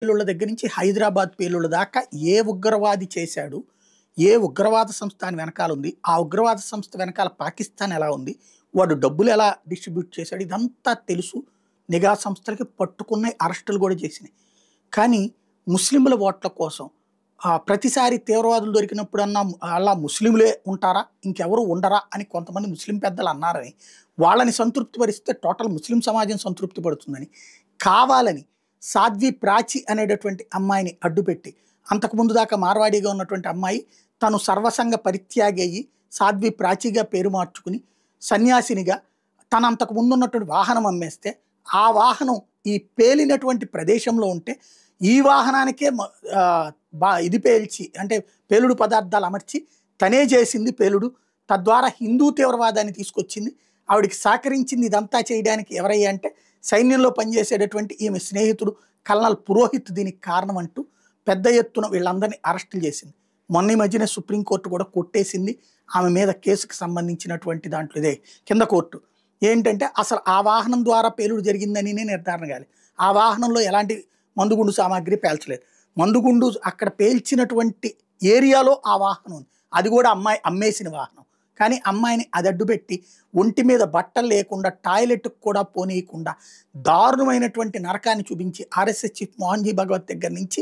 పేలుళ్ల దగ్గర నుంచి హైదరాబాద్ పేలుళ్ల దాకా ఏ ఉగ్రవాది చేశాడు, ఏ ఉగ్రవాద సంస్థ అని వెనకాల ఉంది, ఆ ఉగ్రవాద సంస్థ వెనకాల పాకిస్తాన్ ఎలా ఉంది, వాడు డబ్బులు ఎలా డిస్ట్రిబ్యూట్ చేశాడు, ఇదంతా తెలుసు. నిఘా సంస్థలకి పట్టుకున్నాయి, అరెస్టులు కూడా చేసినాయి. కానీ ముస్లింల ఓట్ల కోసం ప్రతిసారి తీవ్రవాదులు దొరికినప్పుడన్నా అలా ముస్లింలే ఉంటారా, ఇంకెవరు ఉండరా అని కొంతమంది ముస్లిం పెద్దలు అన్నారని, వాళ్ళని సంతృప్తి పరిస్తే టోటల్ ముస్లిం సమాజం సంతృప్తి పడుతుందని కావాలని సాధ్వి ప్రాచి అనేటటువంటి అమ్మాయిని అడ్డుపెట్టి, అంతకుముందు దాకా మార్వాడిగా ఉన్నటువంటి అమ్మాయి తను సర్వసంగ పరిత్యాగి అయ్యి సాధ్వి ప్రాచిగా పేరు మార్చుకుని సన్యాసినిగా తన అంతకు ముందు ఉన్నటువంటి వాహనం అమ్మేస్తే, ఆ వాహనం ఈ పేలినటువంటి ప్రదేశంలో ఉంటే ఈ వాహనానికే ఇది పేల్చి అంటే పేలుడు పదార్థాలు అమర్చి తనే చేసింది పేలుడు, తద్వారా హిందూ తీవ్రవాదాన్ని తీసుకొచ్చింది. ఆవిడికి సహకరించింది ఇదంతా చేయడానికి ఎవరయ్యా అంటే సైన్యంలో పనిచేసేటటువంటి ఈమె స్నేహితుడు కల్నల్ పురోహిత్ దీనికి కారణం అంటూ పెద్ద ఎత్తున వీళ్ళందరినీ అరెస్టులు చేసింది. మొన్న ఈ మధ్యనే సుప్రీంకోర్టు కూడా కొట్టేసింది ఆమె మీద కేసుకు సంబంధించినటువంటి దాంట్లో. ఇదే కింద కోర్టు ఏంటంటే అసలు ఆ వాహనం ద్వారా పేలుడు జరిగిందని నిర్ధారణ కాలేదు. ఆ వాహనంలో ఎలాంటి మందుగుండు సామాగ్రి పేల్చలేదు. మందుగుండు అక్కడ పేల్చినటువంటి ఏరియాలో ఆ వాహనం ఉంది, అది కూడా అమ్మాయి అమ్మేసిన వాహనం. కానీ అమ్మాయిని అది అడ్డుపెట్టి ఒంటి మీద బట్టలు లేకుండా టాయిలెట్కి కూడా పోనీయకుండా దారుణమైనటువంటి నరకాన్ని చూపించి ఆర్ఎస్ఎస్ చీఫ్ మోహన్జీ భగవత్ దగ్గర నుంచి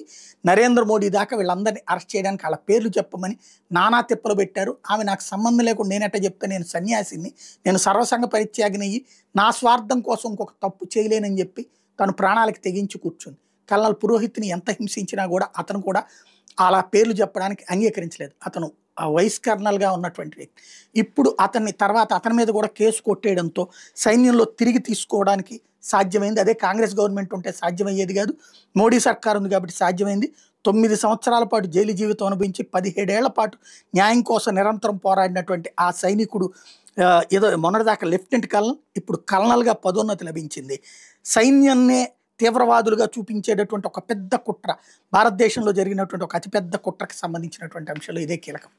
నరేంద్ర మోడీ దాకా వీళ్ళందరినీ అరెస్ట్ చేయడానికి వాళ్ళ పేర్లు చెప్పమని నానా తిప్పలు పెట్టారు. ఆమె నాకు సంబంధం లేకుండా నేనెట్ట చెప్తే, నేను సన్యాసిని, నేను సర్వసంగ పరిత్యాగినయ్యి నా స్వార్థం కోసం ఇంకొక తప్పు చేయలేనని చెప్పి తను ప్రాణాలకు తెగించి కూర్చుంది. కల్నల్ పురోహిత్ని ఎంత హింసించినా కూడా అతను కూడా అలా పేర్లు చెప్పడానికి అంగీకరించలేదు. అతను వైస్ కర్నల్గా ఉన్నటువంటి వ్యక్తి. ఇప్పుడు అతని మీద కూడా కేసు కొట్టేయడంతో సైన్యంలో తిరిగి తీసుకోవడానికి సాధ్యమైంది. అదే కాంగ్రెస్ గవర్నమెంట్ ఉంటే సాధ్యమయ్యేది కాదు. మోడీ సర్కార్ ఉంది కాబట్టి సాధ్యమైంది. 9 సంవత్సరాల పాటు జైలు జీవితం అనుభవించి 17 ఏళ్ల పాటు న్యాయం కోసం నిరంతరం పోరాడినటువంటి ఆ సైనికుడు ఏదో మొన్నటిదాకా లెఫ్టినెంట్ కల్నల్, ఇప్పుడు కల్నల్గా పదోన్నతి లభించింది. సైన్యాన్నే తీవ్రవాదులుగా చూపించేటటువంటి ఒక పెద్ద కుట్ర, భారతదేశంలో జరిగినటువంటి ఒక అతిపెద్ద కుట్రకు సంబంధించినటువంటి అంశాలు ఇదే కీలకం.